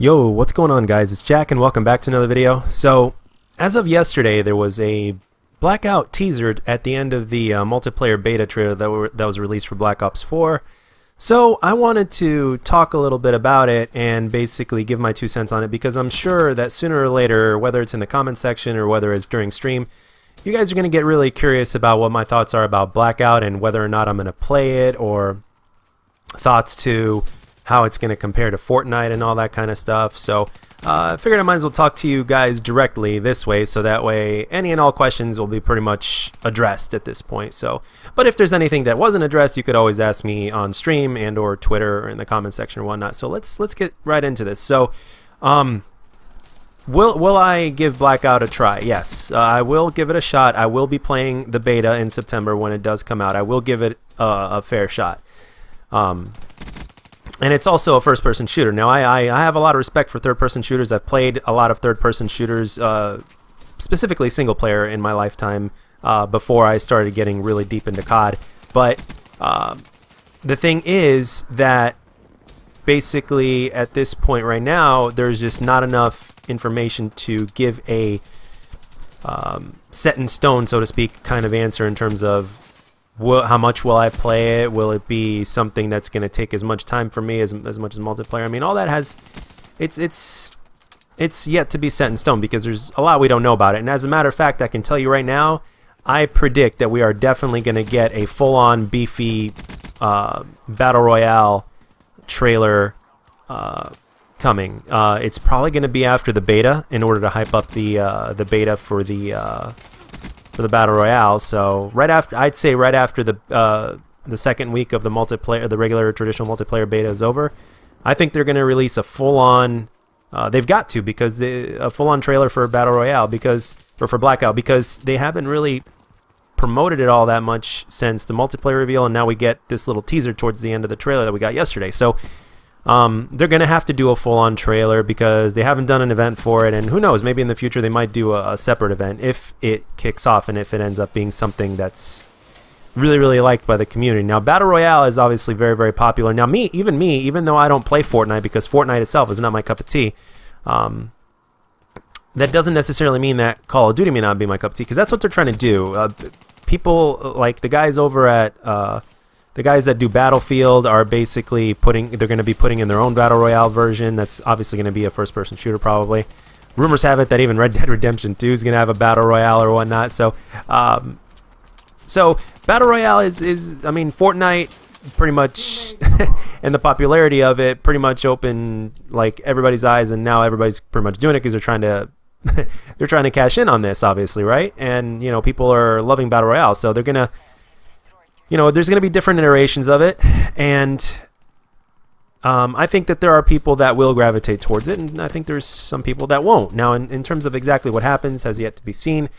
Yo, what's going on, guys? It's Jack and welcome back to another video. So, as of yesterday, there was a Blackout teaser at the end of the multiplayer beta trailer that was released for Black Ops 4. So, I wanted to talk a little bit about it and basically give my 2 cents on it, because I'm sure that sooner or later, whether it's in the comment section or whether it's during stream, you guys are going to get really curious about what my thoughts are about Blackout and whether or not I'm going to play it, or thoughts to how it's going to compare to Fortnite and all that kind of stuff. So I figured I might as well talk to you guys directly this way, so that way any and all questions will be pretty much addressed at this point. So, but if there's anything that wasn't addressed, you could always ask me on stream and or Twitter or in the comment section or whatnot. So let's get right into this. So will I give Blackout a try? Yes, I will give it a shot. I will be playing the beta in September when it does come out. I will give it a fair shot. And it's also a first-person shooter. Now, I have a lot of respect for third-person shooters. I've played a lot of third-person shooters, specifically single-player, in my lifetime before I started getting really deep into COD. But the thing is that basically at this point right now, there's just not enough information to give a set-in-stone, so to speak, kind of answer in terms of how much will I play it? Will it be something that's going to take as much time for me as much as multiplayer? I mean, all that has, it's yet to be set in stone, because there's a lot we don't know about it. And as a matter of fact, I can tell you right now, I predict that we are definitely going to get a full-on beefy battle royale trailer coming. It's probably going to be after the beta, in order to hype up the beta for the battle royale. So right after, I'd say right after the second week of the multiplayer, the regular traditional multiplayer beta is over, I think they're going to release a full-on. They've got to, because a full-on trailer for battle royale, for Blackout, because they haven't really promoted it all that much since the multiplayer reveal, and now we get this little teaser towards the end of the trailer that we got yesterday. So they're going to have to do a full-on trailer, because they haven't done an event for it, and who knows, maybe in the future they might do a separate event if it kicks off and if it ends up being something that's really, really liked by the community. Now, Battle Royale is obviously very, very popular. Now, even though I don't play Fortnite, because Fortnite itself is not my cup of tea, that doesn't necessarily mean that Call of Duty may not be my cup of tea, because that's what they're trying to do. People like the guys over at the guys that do Battlefield are basically they're going to be putting in their own Battle Royale version. That's obviously going to be a first-person shooter, probably. Rumors have it that even Red Dead Redemption 2 is going to have a Battle Royale or whatnot. So, Battle Royale is I mean, Fortnite pretty much, and the popularity of it pretty much opened like everybody's eyes, and now everybody's pretty much doing it because they're trying to they're trying to cash in on this, obviously, right? And people are loving Battle Royale, so they're gonna. There's going to be different iterations of it, and I think that there are people that will gravitate towards it, and I think there's some people that won't. Now, in terms of exactly what happens has yet to be seen,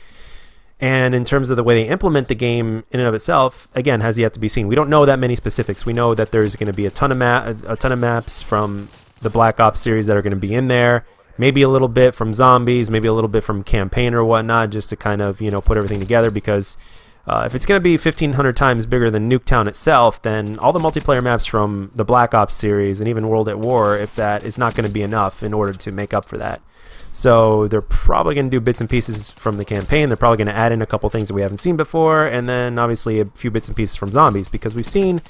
and in terms of the way they implement the game in and of itself, again, has yet to be seen. We don't know that many specifics. We know that there's going to be a ton of maps from the Black Ops series that are going to be in there, maybe a little bit from zombies, maybe a little bit from campaign or whatnot, just to kind of put everything together, because if it's going to be 1,500 times bigger than Nuketown itself, then all the multiplayer maps from the Black Ops series and even World at War, if that is not going to be enough in order to make up for that. So they're probably going to do bits and pieces from the campaign. They're probably going to add in a couple things that we haven't seen before, and then obviously a few bits and pieces from zombies, because we've seen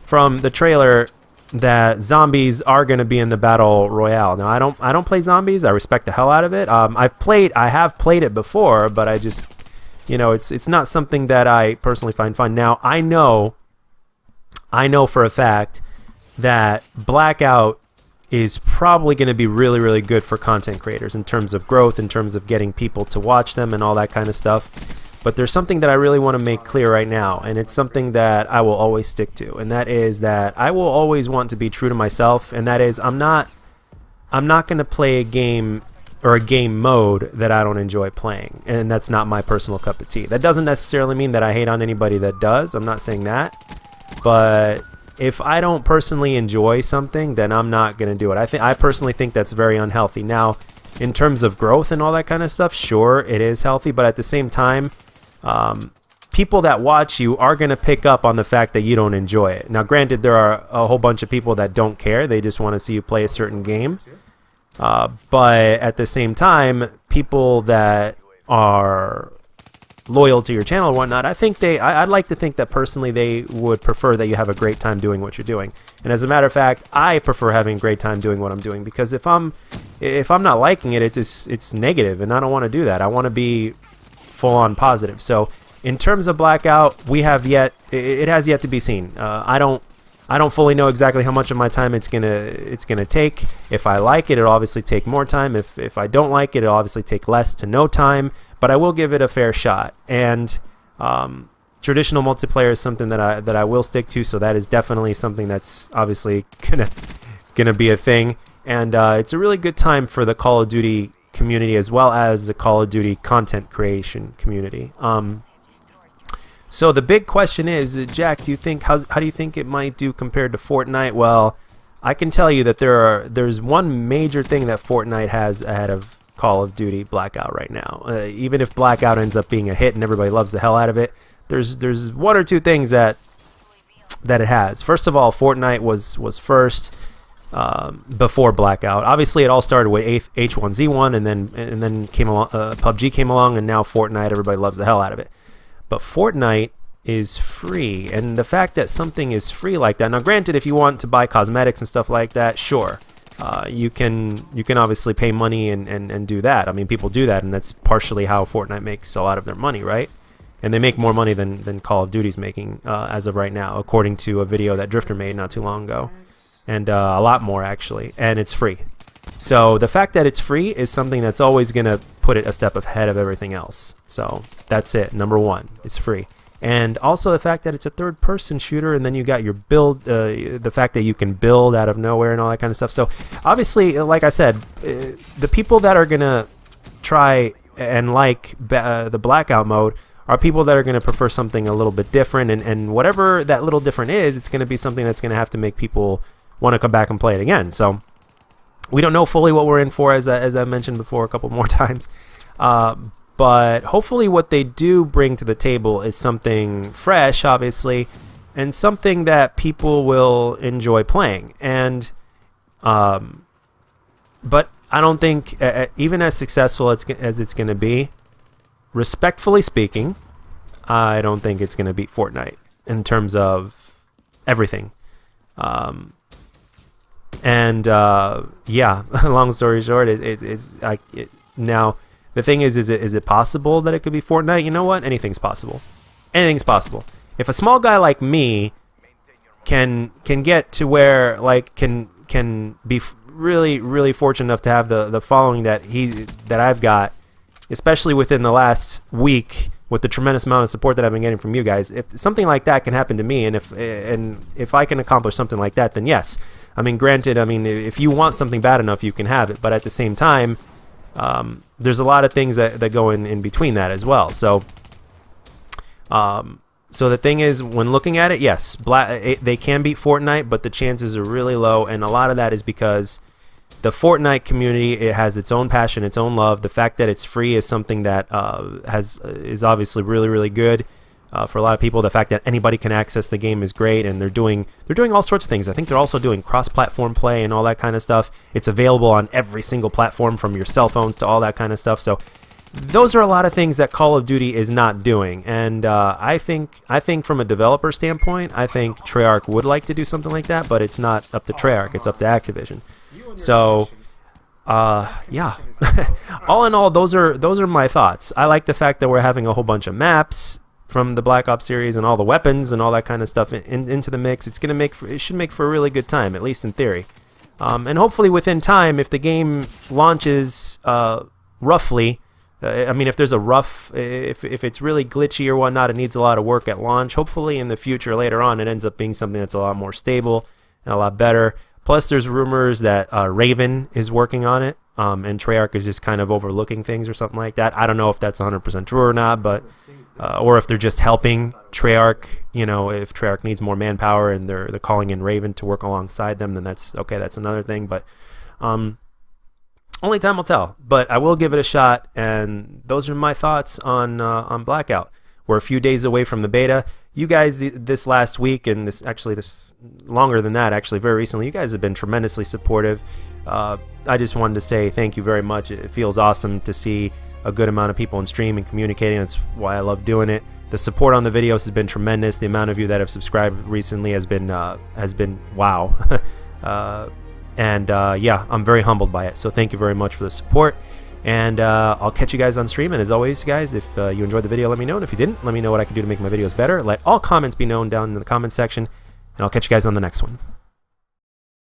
from the trailer that zombies are going to be in the Battle Royale. Now, I don't play zombies. I respect the hell out of it. I have played it before, but I just... it's not something that I personally find fun. Now, I know for a fact that Blackout is probably going to be really, really good for content creators in terms of growth, in terms of getting people to watch them and all that kind of stuff. But there's something that I really want to make clear right now, and it's something that I will always stick to, and that is that I will always want to be true to myself, and that is I'm not going to play a game or a game mode that I don't enjoy playing, and that's not my personal cup of tea. That doesn't necessarily mean that I hate on anybody that does. I'm not saying that, but if I don't personally enjoy something, then I'm not going to do it. I personally think that's very unhealthy. Now, in terms of growth and all that kind of stuff, sure, it is healthy, but at the same time, people that watch you are going to pick up on the fact that you don't enjoy it. Now, granted, there are a whole bunch of people that don't care. They just want to see you play a certain game. But at the same time, people that are loyal to your channel and whatnot, I'd like to think that personally they would prefer that you have a great time doing what you're doing. And as a matter of fact, I prefer having a great time doing what I'm doing, because if I'm not liking it, it's negative, and I don't want to do that. I want to be full on positive. So in terms of Blackout, it has yet to be seen. I don't fully know exactly how much of my time it's gonna take. If I like it, it'll obviously take more time. If I don't like it, it'll obviously take less to no time. But I will give it a fair shot. And traditional multiplayer is something that I will stick to. So that is definitely something that's obviously gonna be a thing. And it's a really good time for the Call of Duty community, as well as the Call of Duty content creation community. So the big question is, Jack, how do you think it might do compared to Fortnite? Well, I can tell you that there's one major thing that Fortnite has ahead of Call of Duty Blackout right now. Even if Blackout ends up being a hit and everybody loves the hell out of it, there's one or two things that it has. First of all, Fortnite was first before Blackout. Obviously, it all started with H1Z1, and then came along, PUBG came along, and now Fortnite. Everybody loves the hell out of it. But Fortnite is free, and the fact that something is free like that. Now, granted, if you want to buy cosmetics and stuff like that, sure, you can obviously pay money and do that. I mean, people do that, and that's partially how Fortnite makes a lot of their money, right? And they make more money than Call of Duty's making as of right now, according to a video that Drifter made not too long ago, and a lot more actually, and it's free. So the fact that it's free is something that's always going to put it a step ahead of everything else. So that's it. Number one, it's free. And also the fact that it's a third-person shooter, and then you got your build, the fact that you can build out of nowhere and all that kind of stuff. So obviously, like I said, the people that are going to try and like the Blackout mode are people that are going to prefer something a little bit different. And whatever that little different is, it's going to be something that's going to have to make people want to come back and play it again. So we don't know fully what we're in for, as I mentioned before a couple more times. But hopefully what they do bring to the table is something fresh, obviously, and something that people will enjoy playing. And but I don't think, even as successful as it's going to be, respectfully speaking, I don't think it's going to beat Fortnite in terms of everything. Yeah, long story short, now the thing is it possible that it could be Fortnite? You know what? Anything's possible. Anything's possible. If a small guy like me can get to where, like, can be really, really fortunate enough to have the following that I've got, especially within the last week, with the tremendous amount of support that I've been getting from you guys, if something like that can happen to me, and if I can accomplish something like that, then yes. I mean, granted, if you want something bad enough, you can have it. But at the same time, there's a lot of things that go in between that as well. So, so the thing is, when looking at it, yes, they can beat Fortnite, but the chances are really low, and a lot of that is because the Fortnite community, it has its own passion, its own love. The fact that it's free is something that is obviously really, really good for a lot of people. The fact that anybody can access the game is great, and they're doing all sorts of things. I think they're also doing cross-platform play and all that kind of stuff. It's available on every single platform, from your cell phones to all that kind of stuff. So those are a lot of things that Call of Duty is not doing. And I think from a developer standpoint, I think Treyarch would like to do something like that, but it's not up to Treyarch. It's up to Activision. So, yeah. All in all, those are my thoughts. I like the fact that we're having a whole bunch of maps from the Black Ops series and all the weapons and all that kind of stuff into the mix. It should make for a really good time, at least in theory. And hopefully within time, if the game launches roughly, if there's a rough, if it's really glitchy or whatnot, it needs a lot of work at launch. Hopefully in the future, later on, it ends up being something that's a lot more stable and a lot better. Plus, there's rumors that Raven is working on it, and Treyarch is just kind of overlooking things or something like that. I don't know if that's 100% true or not, but or if they're just helping Treyarch. You know, if Treyarch needs more manpower and they're calling in Raven to work alongside them, then that's okay. That's another thing. But only time will tell. But I will give it a shot, and those are my thoughts on Blackout. We're a few days away from the beta. You guys, this last week, and this longer than that, actually, very recently, you guys have been tremendously supportive. I just wanted to say thank you very much. It feels awesome to see a good amount of people in stream and communicating. That's why I love doing it. The support on the videos has been tremendous. The amount of you that have subscribed recently has been wow. Yeah, I'm very humbled by it. So thank you very much for the support. And I'll catch you guys on stream. And as always, guys, if you enjoyed the video, let me know. And if you didn't, let me know what I can do to make my videos better. Let all comments be known down in the comments section. And I'll catch you guys on the next one.